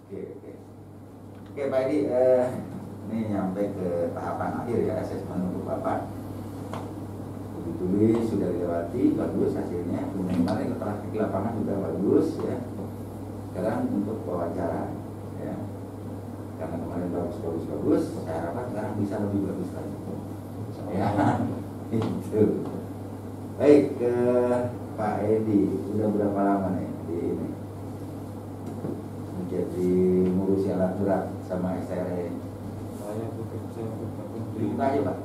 Oke. Oke Pak Edi, ini nyampe ke tahapan akhir ya, asesmen untuk Bapak. Uji tulis sudah dilewati, bagus hasilnya. Kemudian kemarin praktik lapangan juga bagus ya. Sekarang untuk wawancara ya. Karena kemarin bagus, saya harapkan sekarang bisa lebih bagus lagi. Ya, itu. Baik, ke Pak Edi, udah berapa lama nih di ini? Menjadi ngurusi alat berat sama SRE. Saya bekerja Dibuka aja Pak.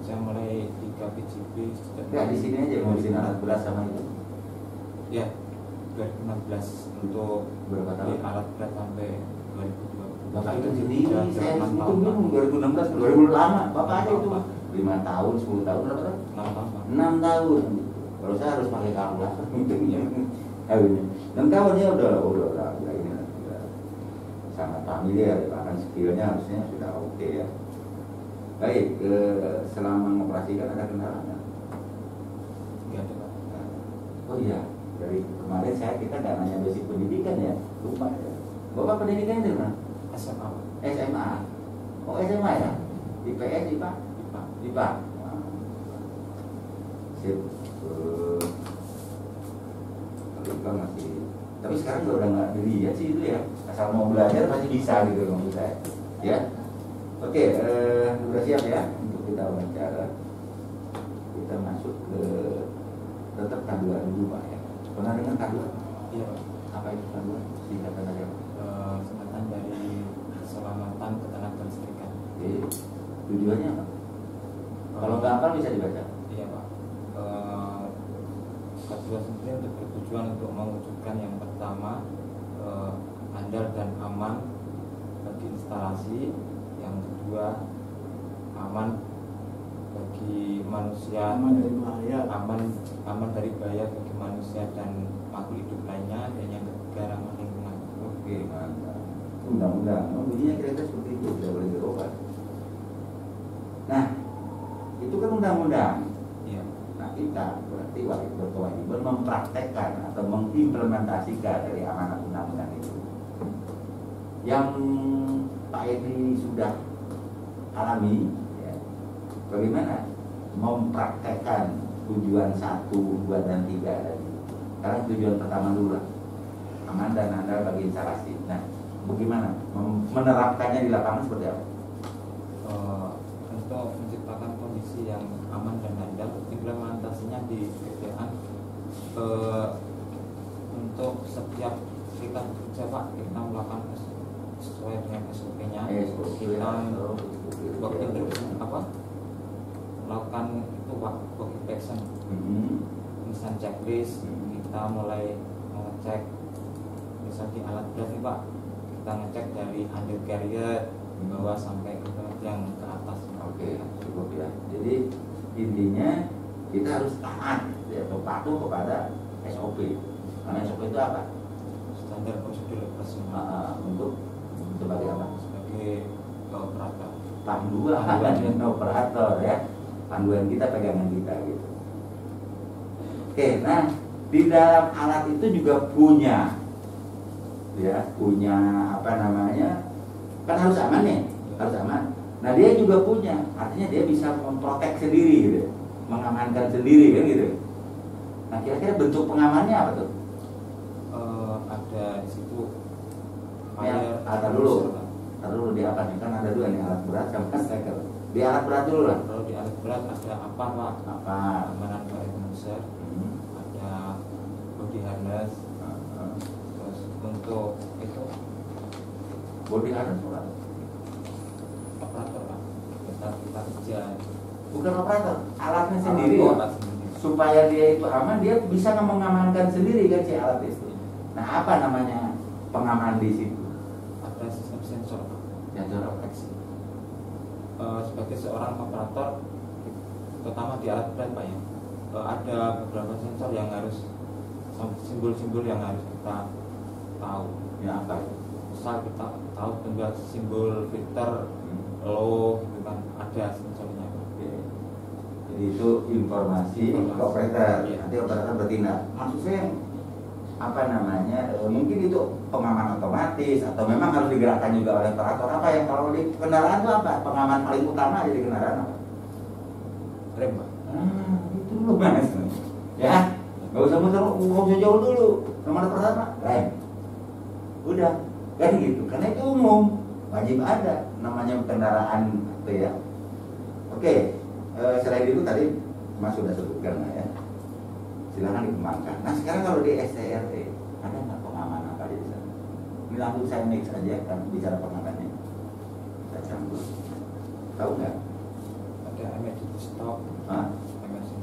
saya mulai 3 PJB Enggak, di sini aja ngurusin alat berat sama itu. ya 2016 untuk Berapa tahun? alat berat sampai 2020. Bapak itu sendiri, saya itu 6 tahun, Pak. bingung 2016 ke 2000 lama. Bapak aja itu 5 tahun, 10 tahun berapa tahun? 6 tahun, Pak. 6 tahun. Kalau saya harus pakai kalkulator hitungnya. 6 tahun ya udah ini udah sangat familiar, bahkan skillnya harusnya sudah oke ya. Baik, selama mengoperasikan ada kendala nggak? Nggak ada, Pak. Oh iya, dari kemarin kita nggak nanya basic pendidikan ya, lupa ya. Bapak pendidikan di mana? SMA, Pak. SMA. Oh SMA ya? IPS, IPA? IPA. IPA. Sip. IPA masih. Tapi sekarang udah nggak dilihat sih itu ya. Asal mau belajar masih bisa gitu maksud saya. Ya. Oke, udah siap ya untuk kita wawancara. Kita masuk ke tetap K2 dulu Pak ya. Pernah dengar K2? Iya, Pak. Apa itu K2? Singkatan dari apa? Singkatan dari Keselamatan Ketenagaan Listrikan. Oke. Tujuannya apa? Kalau nggak hafal bisa dibaca. Iya, Pak. Kedua sendiri untuk bertujuan untuk mewujudkan yang pertama andal dan aman bagi instalasi, yang kedua aman bagi manusia, Aman dari bahaya. aman dari bahaya bagi manusia dan makhluk hidup lainnya, dan yang ketiga ramah lingkungan. Oke, mantap. Undang-undang, bunyinya kira-kira seperti itu, tidak boleh dirubah. Nah, itu kan undang-undang. Iya. Nah, kita berarti berkewajiban mempraktekkan atau mengimplementasikan dari amanat undang-undang itu. Yang Pak Edi sudah alami, ya, bagaimana mempraktekkan tujuan 1, 2, dan 3 tadi. Sekarang tujuan pertama dulu lah, aman dan andal bagi instalasi. Nah, bagaimana menerapkannya di lapangan seperti apa? Untuk menciptakan kondisi yang aman dan andal, implementasinya di kerjaan untuk setiap kita bekerja, Pak, kita melakukan sesuai dengan SOP-nya. Kita melakukan itu, Pak, work inspection, misal checklist. Kita mulai mengecek misal di alat berat nih, Pak, kita ngecek dari under carrier bawah sampai ke yang ke atas. Oke, cukup ya. Jadi intinya kita harus taat atau patuh kepada SOP. Karena SOP itu apa? Standar prosedur operasional. Untuk sebagai apa? Sebagai operator. Panduan operator ya. Panduan kita, pegangan kita gitu. Oke, nah di dalam alat itu juga punya apa namanya? Kan harus aman nih, harus aman. Nah dia juga punya, artinya dia bisa memprotek sendiri gitu, mengamankan sendiri kan gitu. Nah kira-kira bentuk pengamannya apa tuh? Ada di situ Ya, ada dulu di apa nih? Kan ada 2 nih, alat berat sama steker. Di alat berat dulu lah. Kalau di alat berat ada apa, Pak? Apa? Amanan baik user, ada body harness. Terus untuk itu Body harness bukan? operator, Pak. Kita kerja. Bukan operator, alatnya sendiri ya. Alat sendiri. Supaya dia itu aman, dia bisa mengamankan sendiri kan si alat itu. Nah apa namanya pengaman di situ? Ada sistem sensor, Pak. Sensor proteksi. Sebagai seorang operator, terutama di alat berat, Pak, ya, ada beberapa sensor yang harus, simbol-simbol yang harus kita tahu. Ya apa itu? Misal kita tahu tentang simbol filter low gitu kan, ada sensornya. Oke. Jadi itu informasi ke operator. Iya. Nanti operator bertindak. Maksud saya mungkin itu pengaman otomatis atau memang harus digerakkan juga oleh operator. Apa yang kalau di kendaraan itu apa? Pengaman paling utama di kendaraan apa? Rem, Pak. Itu dulu mas. Ya, nggak usah jauh dulu. Nomor pertama rem. Udah, kan gitu. Karena itu umum, wajib ada namanya kendaraan itu ya. Oke, selain itu tadi Mas sudah sebutkan lah ya. Silakan dikembangkan. Nah sekarang kalau di STRE ada nggak pengaman apa di sana? Ini langsung saya mix aja kan bicara pengamannya. Kita campur. Tahu nggak? Ada emergency stop.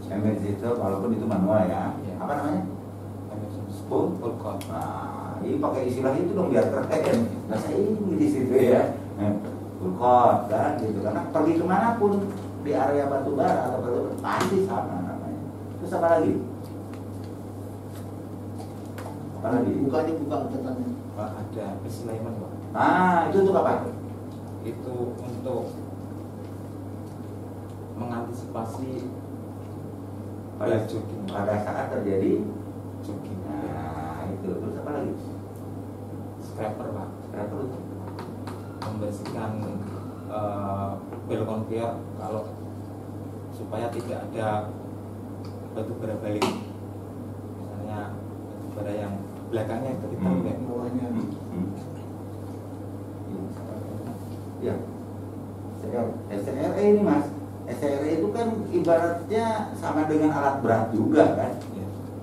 Emergency stop walaupun itu manual ya. Apa namanya? Emergency stop. Full call. Nah, ini pakai istilah itu dong biar keren. Bahasa Inggris di situ ya. Full call kan gitu. Karena pergi kemanapun di area batubara atau batubara pasti sama namanya. Terus apa lagi? Buka catatannya. Pak, ada pesilaiman, Pak. Itu untuk apa? Itu untuk mengantisipasi pada jogging, Pak. pada saat terjadi Jogging. Nah itu terus apa lagi? Scraper, Pak. Scraper itu Membersihkan bel konveyor kalau supaya tidak ada batu bara balik. Misalnya batu bara yang belakangnya itu kita Bawahnya. Ya. STRE ini mas, STRE itu kan ibaratnya sama dengan alat berat juga kan,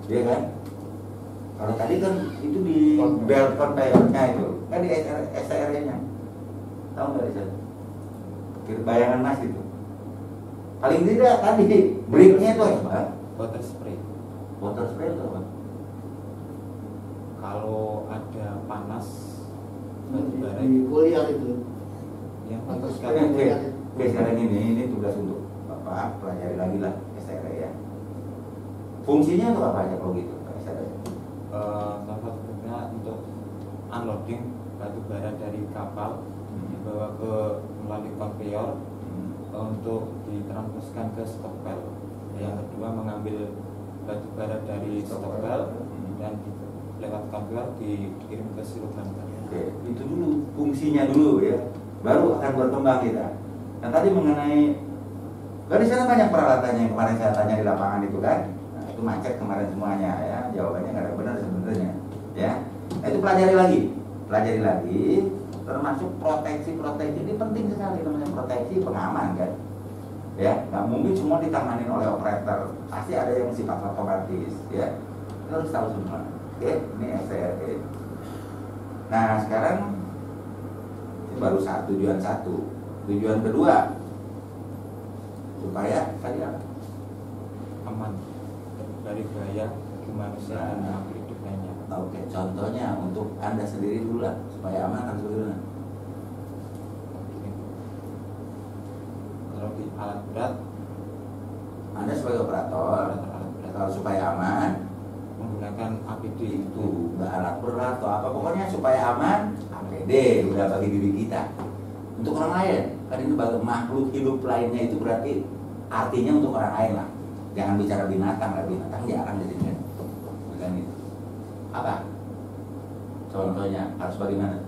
ya kan? Kalau tadi kan itu di belt conveyornya itu, kan di STRE-nya, tahu nggak itu? Bayangan mas itu. Paling tidak tadi breaknya itu apa? water spray. Water spray itu apa? Kalau ada panas batu bara Di kuliah itu. yang Water bagus spray. kan Oke, sekarang ini tugas untuk Bapak pelajari lagi lah STRE ya. Fungsinya untuk apa aja kalau gitu STRE? salah satunya untuk unloading batu bara dari kapal dibawa ke melalui konveyor untuk ditranspuskan ke stokbel. Yang kedua mengambil batu bara dari stokbel dan lewat konveyor dikirim ke siloam. Oke, itu dulu fungsinya dulu ya. Baru akan berkembang kita. Nah tadi mengenai, kan di sana banyak peralatannya yang kemarin saya tanya di lapangan itu kan. Nah, itu macet kemarin semuanya ya. Jawabannya nggak ada benar sebenarnya. Ya. Nah itu pelajari lagi. Termasuk proteksi ini penting sekali namanya proteksi pengaman kan. Ya, nggak mungkin semua ditanganin oleh operator. Pasti ada yang sifat otomatis ya. Kita harus tahu semua. Oke, ini STRE. Nah sekarang ini baru tujuan satu. Tujuan kedua supaya tadi apa? Aman dari bahaya bagi manusia dan makhluk hidup lainnya. Oke, contohnya untuk Anda sendiri dulu lah supaya aman harus bagaimana? Kalau di alat berat, Anda sebagai operator kalau supaya aman menggunakan APD itu nggak alat berat atau apa, pokoknya supaya aman APD udah bagi diri kita. Untuk orang lain, kan ini bagi makhluk hidup lainnya itu berarti artinya untuk orang lain lah. Jangan bicara binatang lah, binatang jarang di sini. Bukan itu. Apa? Contohnya harus bagaimana?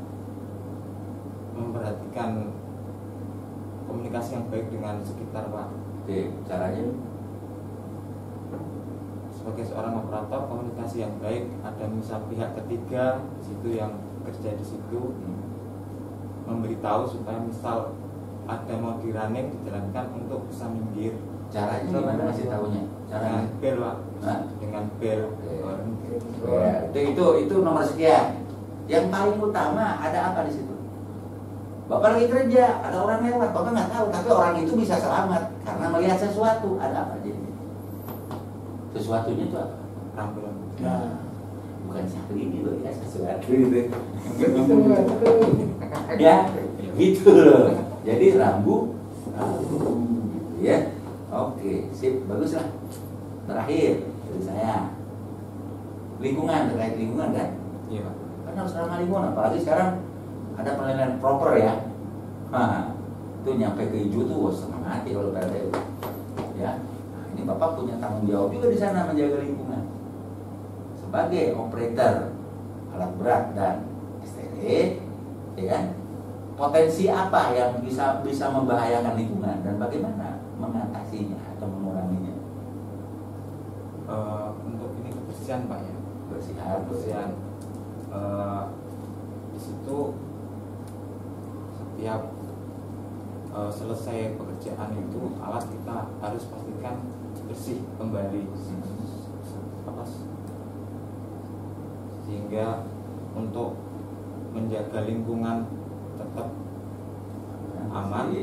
memperhatikan komunikasi yang baik dengan sekitar, Pak. Oke, caranya Sebagai seorang operator, komunikasi yang baik, ada misal pihak ketiga di situ yang kerja di situ memberitahu supaya misal ada mau di running dijalankan untuk bisa minggir. caranya gimana masih tahunya? Dengan Caranya? bel, Pak. Hah? Dengan bel. Ya, itu nomor sekian. Yang paling utama ada apa di situ? Bapak lagi kerja, ada orang lewat, Bapak nggak tahu, tapi orang itu bisa selamat karena melihat sesuatu. Ada apa jadi? Sesuatunya itu apa? Rambulan. Nah, Bukan satu ini loh ya, sesuatu itu. Ya, gitu loh. Jadi rambu, ya. Oke, sip, bagus lah. Terakhir dari saya, lingkungan, terkait lingkungan kan? Iya, Pak. Kan harus ramah lingkungan, apalagi sekarang ada penilaian proper ya. Nah, itu nyampe ke hijau tuh setengah mati kalau PLTU. Ya, nah, ini Bapak punya tanggung jawab juga di sana menjaga lingkungan. sebagai operator alat berat dan STRE, ya kan? Potensi apa yang bisa membahayakan lingkungan dan bagaimana mengatasinya atau menguranginya? Untuk ini kebersihan Pak ya. Kebersihan. Di situ setiap selesai pekerjaan itu alat kita harus pastikan bersih kembali, sehingga untuk menjaga lingkungan tetap aman,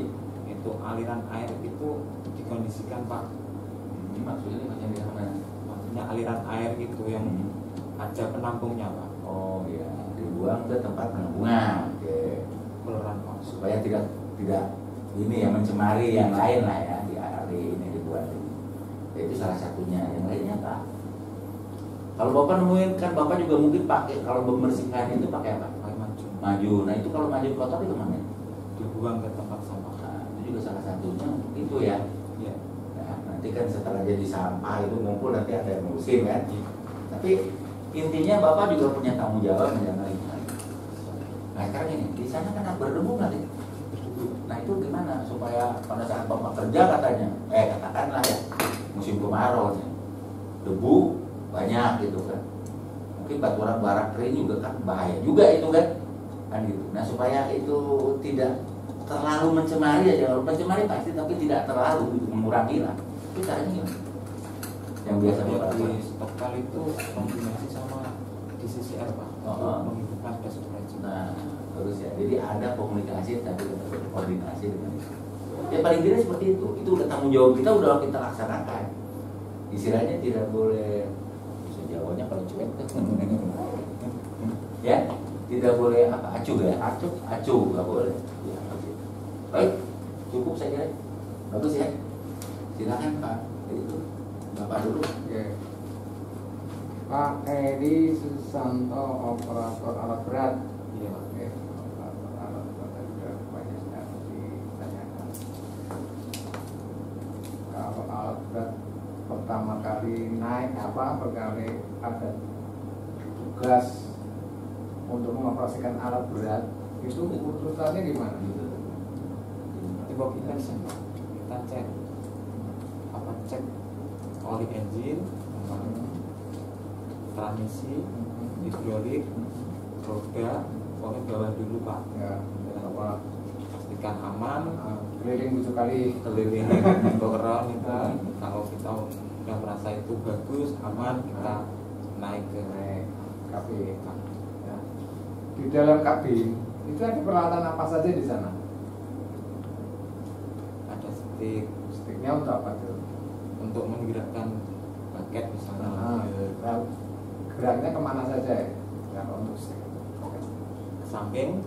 itu aliran air itu dikondisikan Pak. Maksudnya macam gimana? Maksudnya aliran air itu yang ada penampungnya Pak. Oh iya, dibuang ke tempat penampungan. Oke. Peluran Pak. Supaya tidak ini yang mencemari yang lain lah ya, di ini dibuat ini. Ya, itu salah satunya. Yang lainnya Pak. Kalau Bapak nemuin kan Bapak juga mungkin pakai, kalau membersihkan itu pakai apa? Pakai maju. Maju. Nah itu kalau maju kotor itu kemana? Dibuang ke tempat sampah. Nah, itu juga salah satunya itu ya. Iya. Nah, nanti kan setelah jadi sampah itu ngumpul nanti ada yang ngurusin kan. Tapi intinya Bapak juga punya tanggung jawab menjaga lingkungan. Nah sekarang ini di sana kan berdebu nanti. Nah itu gimana supaya pada saat Bapak kerja katanya, katakanlah ya musim kemarau nih, debu banyak gitu kan, mungkin batuan bara kering juga kan bahaya juga itu kan gitu. Nah supaya itu tidak terlalu mencemari aja, kalau mencemari pasti tapi tidak terlalu gitu, mengurangi lah. Itu caranya gimana? Yang biasa Bapak di stok kali itu kombinasi sama DCCR Pak, menghidupkan gas operasi. Nah terus ya, jadi ada komunikasi tapi tetap koordinasi dengan itu. Ya paling tidak seperti itu udah tanggung jawab kita, udah kita laksanakan. Istilahnya tidak boleh, bisa jawabnya kalau cuek ya, tidak boleh apa, acuh ya, acuh nggak boleh ya, gitu. Baik, cukup saya kira, bagus ya, silakan Pak. Itu Bapak dulu ya. Pak Edi Susanto, operator alat berat. Iya Pak. Oke, operator alat berat tadi sudah banyak yang ditanyakan. Kalau alat berat pertama kali naik berkali ada tugas untuk mengoperasikan alat berat, itu urutannya gimana? Tiba kita cek cek oli engine, transmisi, hidrolik, roda, pokoknya bawah dulu Pak. Ya, apa? Pastikan aman. Keliling 7 kali. Keliling bokeron itu. Kalau kita udah merasa itu bagus, aman, kita naik ke kabin. Ya. Di dalam kabin itu ada peralatan apa saja di sana? Ada stick. Sticknya untuk apa tuh? Untuk menggerakkan paket misalnya. Geraknya kemana saja ya? Kalau untuk stick Ke samping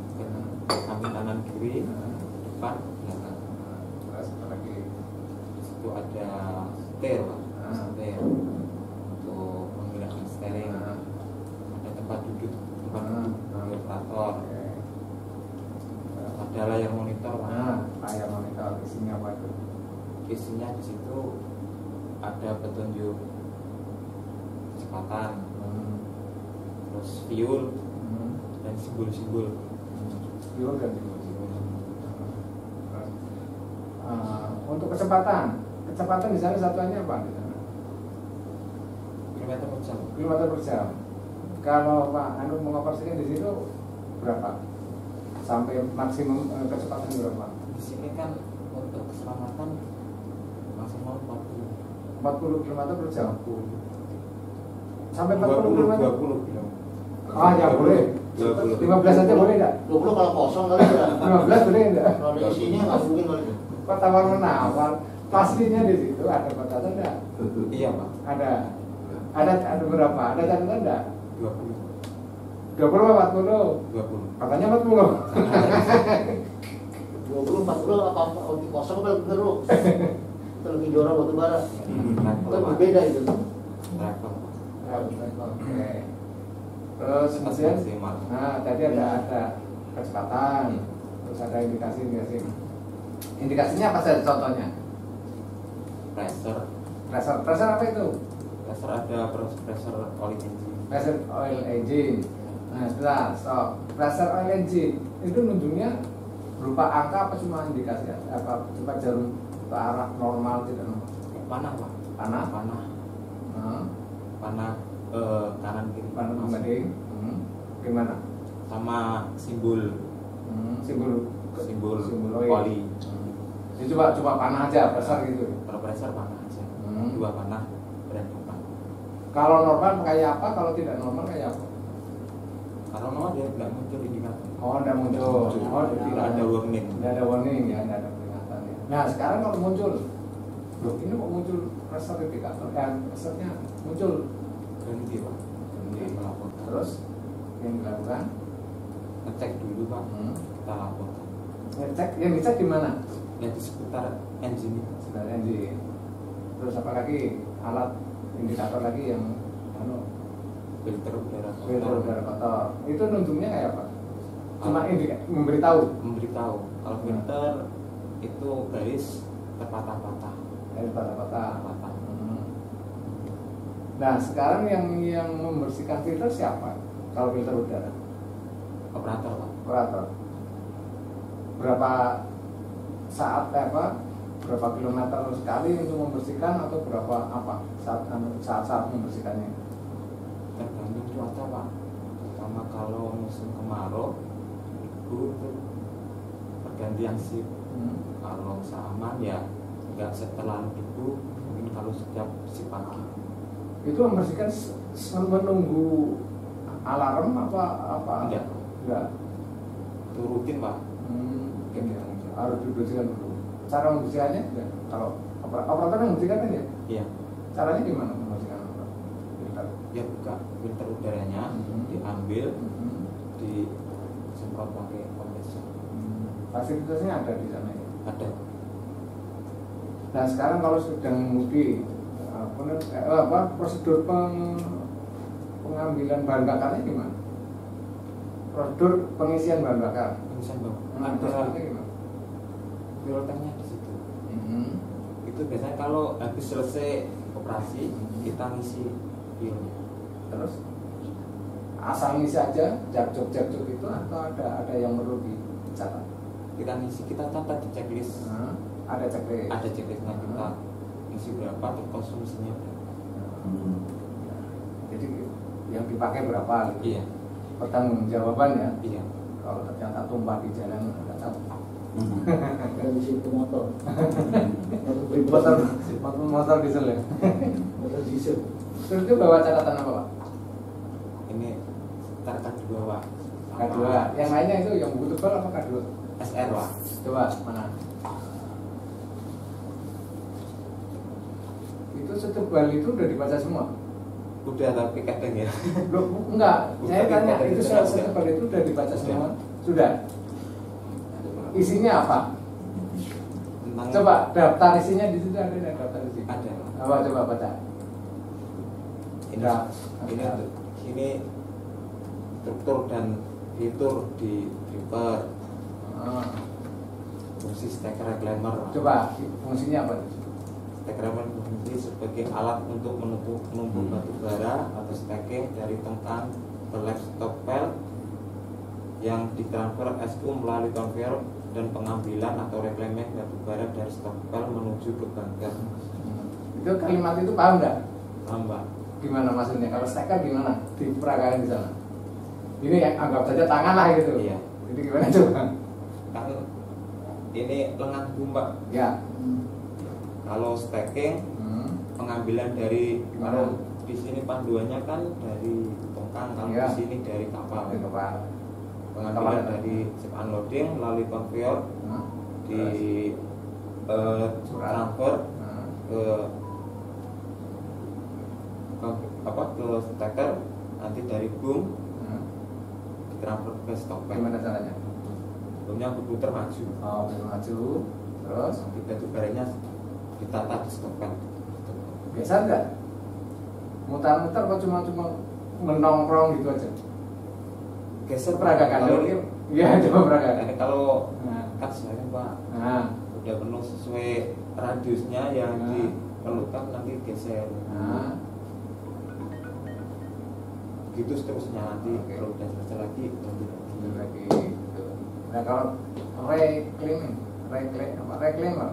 kanan kiri, depan belakang. Terus apa lagi? Di situ ada setir Pak. Setir untuk menggerakkan steering. Ada tempat duduk operator. Ada layar monitor Pak. Layar monitor isinya apa itu? Isinya di situ ada petunjuk kecepatan, terus fuel dan simbol-simbol. Fuel dan simbol. Untuk kecepatan di sana satuannya apa di sana? Kilometer per jam. Kilometer per jam. Kalau Pak Anu mengoperasikan di situ berapa? Sampai maksimum kecepatan berapa? Di sini kan untuk keselamatan maksimal 40 km per jam. Sampai 40 km? 20 km. Ah ya boleh. 15 aja boleh enggak? 20 kalau kosong kali ya. 15 boleh enggak? Kalau ada isinya nggak mungkin kali. Kok tawar menawar? Pastinya di situ ada catatan enggak? Iya Pak. Ada berapa? Ada catatan enggak? 20. 20 apa 40? 20. Katanya 40. 20, 40 apa kosong kalau geruk. Itu lebih dorong batu bara. Kan berbeda itu. Travel. Oke. Terus kemudian, nah tadi ada kecepatan, terus ada indikasi. Indikasinya apa saja contohnya? Pressure Pressure apa itu? ada pressure oli engine. pressure oil engine. Nah setelah pressure oil engine itu nunjuknya berupa angka apa cuma indikasi apa cuma jarum ke arah normal tidak normal? Panah pak. Panah? Panah. Panah kanan kiri. Panah kembali. Gimana? Sama simbol simbol oli. Jadi coba panah aja besar gitu. Kalau pressure panah aja. Dua panah berhadapan. Kalau normal kayak apa? Kalau tidak normal kayak apa? Kalau normal dia tidak muncul indikator. Oh, tidak muncul. Oh, Tidak ada warning. Tidak ada warning ya, tidak ada peringatan ya. Nah, sekarang kalau muncul, loh ini kok muncul pressure indikator dan pressure-nya muncul. Berhenti pak. Berhenti. Melaporkan. Terus yang dilakukan? Ngecek dulu pak. Kita laporkan. Ngecek, yang dicek di mana? Ya di seputar engine. Sebenarnya engine. Terus apa lagi? Alat indikator lagi yang Filter udara filter kotor. udara kotor. Itu nunjuknya kayak apa? Cuma memberitahu. Memberitahu. Kalau filter itu garis terpatah-patah. Dari patah-patah. Patah. Nah, sekarang yang membersihkan filter siapa? Kalau filter udara? Operator pak. Operator. Berapa saat berapa kilometer sekali untuk membersihkan atau berapa saat membersihkannya? Tergantung cuaca pak. Terutama kalau musim kemarau itu pergantian shift. Kalau seaman ya nggak setelah itu, mungkin kalau setiap shift pagi. Itu membersihkan menunggu alarm apa? Enggak. Itu rutin pak. Harus dibersihkan dulu. Cara membersihkannya kalau operator yang membersihkan kan ya? Iya. Caranya gimana membersihkan filter? Ya buka filter udaranya, diambil, disemprot pakai kompresor. Fasilitasnya ada di sana ya? Ada. Nah sekarang kalau sedang mengemudi, prosedur pengambilan bahan bakarnya gimana? Prosedur pengisian bahan bakar. Pengisian bang. Prosedurnya gimana? Fuel tanknya di situ. Itu biasanya kalau habis selesai operasi kita ngisi fuelnya. Terus asal ngisi aja, jak-jok itu atau ada yang perlu dicatat? Kita ngisi, kita catat di checklist. Ada checklist. Ada checklistnya kita ngisi berapa, terus konsumsinya berapa. Jadi yang dipakai berapa? Gitu. Iya. Pertanggungjawaban ya. Iya. Kalau ternyata tumpah di jalan nggak tahu. Dari situ motor. Motor diesel ya. Motor diesel. Terus itu bawa catatan apa pak? Ini sekitar K2 pak. K2. Yang lainnya itu yang buku tebal apa K2? SR pak. Coba mana? Itu setebal itu udah dibaca semua? Udah tapi kadang ya. Loh, enggak. Saya Bukan, tanya bukan, itu bukan. setebal itu udah dibaca semua? Sudah. Isinya apa? Tentang Coba daftar isinya di situ ada nggak daftar isi? ada. Apa coba baca? Ini Ada. ini struktur dan fitur di gripper, fungsi stacker reclaimer. Coba fungsinya apa? Stacker reclaimer berfungsi sebagai alat untuk menumpuk batu bara atau stacking dari tongkang ke lap stop belt yang ditransfer SU melalui konveyor dan pengambilan atau reclaiming batu bara dari stop belt menuju ke bunker. Itu kalimat itu paham nggak? Tambah. Gimana maksudnya? Kalau stacker gimana? Diperagakan di sana. Ini yang anggap saja tangan lah gitu. Iya. Jadi gimana coba? Kan ini lengan bumba. Ya. Kalau stacking pengambilan dari Gimana? kalau di sini panduannya kan dari tongkang, kalau Iya. di sini dari kapal. Itu pak. Pengambilan Kapal. dari ship unloading melalui konveyor di transfer ke ke stacker, nanti dari boom ditransfer ke stop belt. Gimana caranya? Boomnya berputar maju. Oh, maju. Terus Nanti batu baranya ditata di stop belt. biasa nggak? Mutar-mutar apa cuma menongkrong gitu aja? Geser Peragakan kalau dulu. Iya, coba peragakan. ini kalau Nah. kan sebenarnya pak Nah, udah penuh sesuai radiusnya yang Nah. diperlukan nanti geser. nah. begitu seterusnya nanti. Oke. Kalau udah selesai lagi lanjut lagi gitu. Nah kalau reclaimer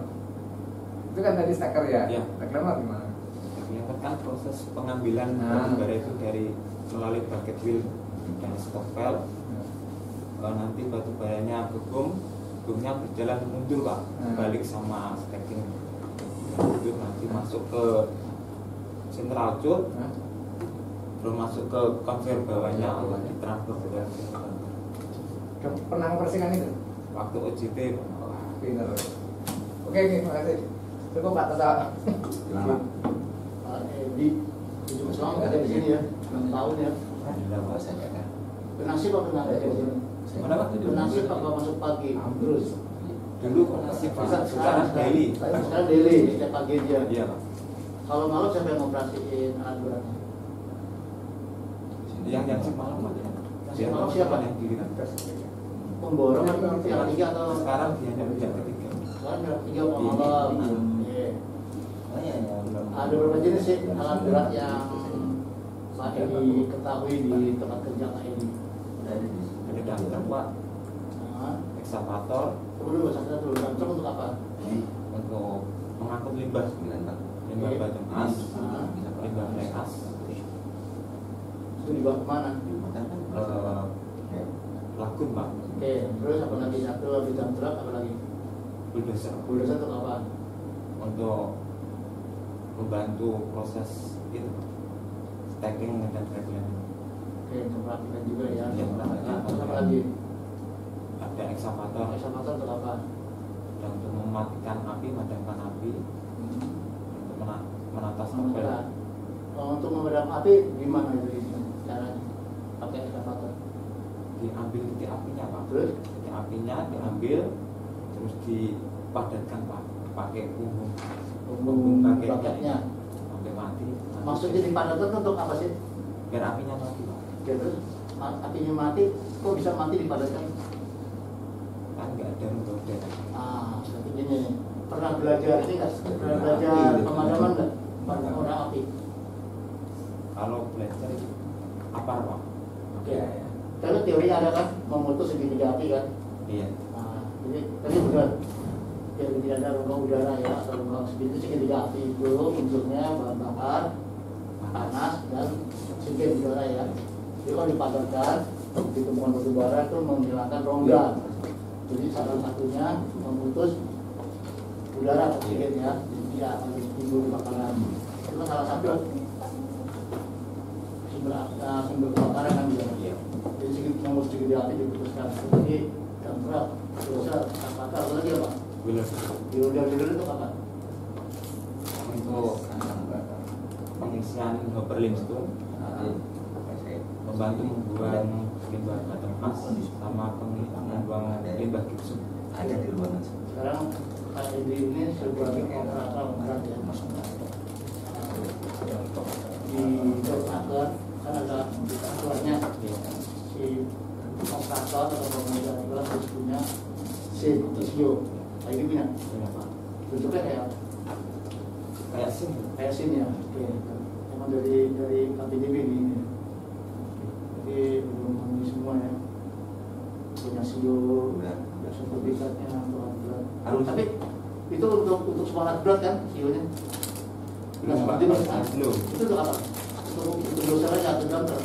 itu kan tadi stacker ya. Iya. Reclaimer gimana? yang kan proses pengambilan Nah. batu bara itu dari melalui bucket wheel dan stock valve. Kalau nanti batu baranya gumnya berjalan mundur pak, balik sama stacking. Dan itu nanti masuk ke central chute, belum masuk ke konveyor bawahnya, di transfer ke Pernah membersihkan itu? waktu OJT. Wah, pinter. Oke, terima kasih. Cukup Pak Tata. Selamat. Pak Edi, cuma selama ada di sini ya, 6 tahun ya. Alhamdulillah pak. Penasib apa enggak ada di sini? Mana pak? Penasib apa masuk pagi? Terus. Dulu nasib pak, sekarang daily. Sekarang daily, setiap pagi dia. Iya pak. Kalau malam siapa yang ngoperasiin alat beratnya? Yang semalam pak. Yang malam siapa? Yang kiri kan. Pemborong atau yang ketiga atau? Sekarang dia hanya pihak ketiga. Sekarang yang ketiga apa malam? Iya. Oh iya, ya, belum. Ada berapa jenis sih alat berat yang Pak Edi ketahui di tempat kerja Pak Edi? Ada dumper pak, Nah, ekskavator kemudian bahasa dulu kantor untuk apa? untuk mengangkut limbah, limbah Oke. batu as, Ah. limbah black as, Itu dibawa kemana? lagun pak, Oke, terus apa lagi? Satu lagi jam truk, apa lagi? bulldozer Bulldozer untuk apa? untuk membantu proses itu stacking dan reclaiming. Oke, untuk melakukan juga ya. Iya, Terus apa lagi? Ada ekskavator Ekskavator untuk apa? dan untuk mematikan api, memadamkan api, untuk menata stopel. Memadam. Kalau untuk memadam api gimana itu caranya? Pakai ekskavator. Diambil titik apinya pak, Terus? titik apinya diambil terus dipadatkan pak, pakai punggung Punggung baketnya. sampai mati. Maksudnya dipadatkan untuk apa sih? Biar apinya mati pak. Ya, terus apinya mati, kok bisa mati dipadatkan? Kan nggak ada roda. Ah, seperti ini. Pernah belajar ini nggak? Pernah belajar pemadaman nggak? Pemadaman api. Kalau belajar itu apa pak? Oke. Kalau teorinya ada kan, memutus segitiga api kan? Iya. Nah, jadi tadi benar. Biar tidak ada rongga udara ya, atau rongga segitiga api itu unsurnya bahan bakar, panas dan sedikit udara ya. Jadi kalau dipadatkan, ditemukan batu bara itu menghilangkan rongga. Jadi salah satunya memutus udara oksigen ya, jadi tidak akan timbul kebakaran. Itu salah satu sumber kebakaran kan juga. Jadi sedikit nomor segitiga api diputuskan. Jadi dampak, dosa, apa lagi apa? Builder itu apa? Untuk pengisian Hopperlimstone membantu membuang limbah batu as sama membuang limbah gipsum. Ada di ruangan. Sekarang Pak Edi ini sebagai operator berat ya. Di operator kan ada aturannya si operator atau pengajar adalah harus punya SIM, SIO. Pak Edi punya. Iya pak. Bentuknya Kayak SIM. kayak SIM ya. Oke. Emang dari KPDB ini. Jadi belum ini semua ya. Punya SIO, sertifikatnya untuk alat berat. Tapi itu untuk semua alat berat kan SIO-nya? Belum pak. Belum. Itu untuk apa? Untuk doser aja atau damper?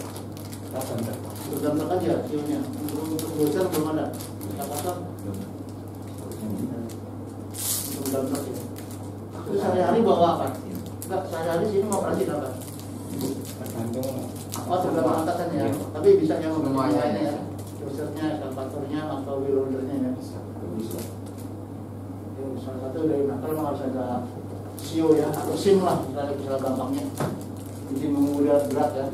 Untuk damper aja SIO-nya. Untuk doser belum ada. Ekskavator untuk damper ya. Itu sehari-hari bawa apa? Enggak, sehari-hari sini mau operasi apa? Tergantung. Oh, tergantung angkatan ya. Iya. Tapi bisa yang Semuanya. lainnya ya. Dosernya, ekskavatornya atau wheel loadernya ya. Ya, salah satu dari nakal memang harus ada SIO ya, atau SIM lah, misalnya gampangnya. Jadi mengudara berat ya.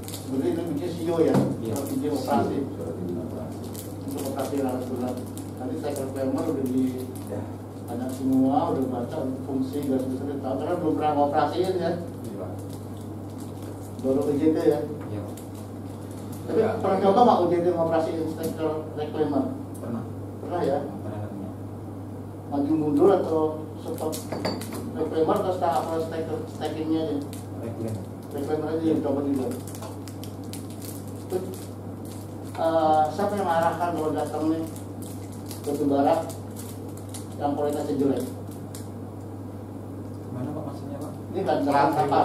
Sebenarnya itu bikin SIO ya, Iya. kalau bikin operasi untuk operasi alat berat. Nanti saya reclaimer udah di ada semua, udah baca fungsi gas besar tahu karena belum pernah ngoperasiin ya, baru UJT ya. Iya. Tapi pernah coba nggak UJT ngoperasiin stacker reclaimer? Pernah. Pernah ya? Pernah namanya. Maju mundur atau stop reclaimer atau stackingnya aja? Reclaim. Reclaimer aja yang coba juga. Siapa yang mengarahkan kalau datang nih batu bara yang kualitasnya jelek? Mana Pak maksudnya Pak? Ini kan dalam kapal,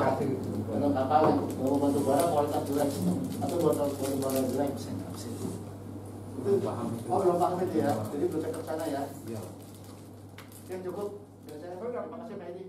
dalam kapal bawa batu bara kualitas jelek atau batu bara jelek. Belum paham itu. Oh belum paham itu ya, jadi belum cek ke sana ya. Iya. Oke cukup. Terima kasih Pak Edi.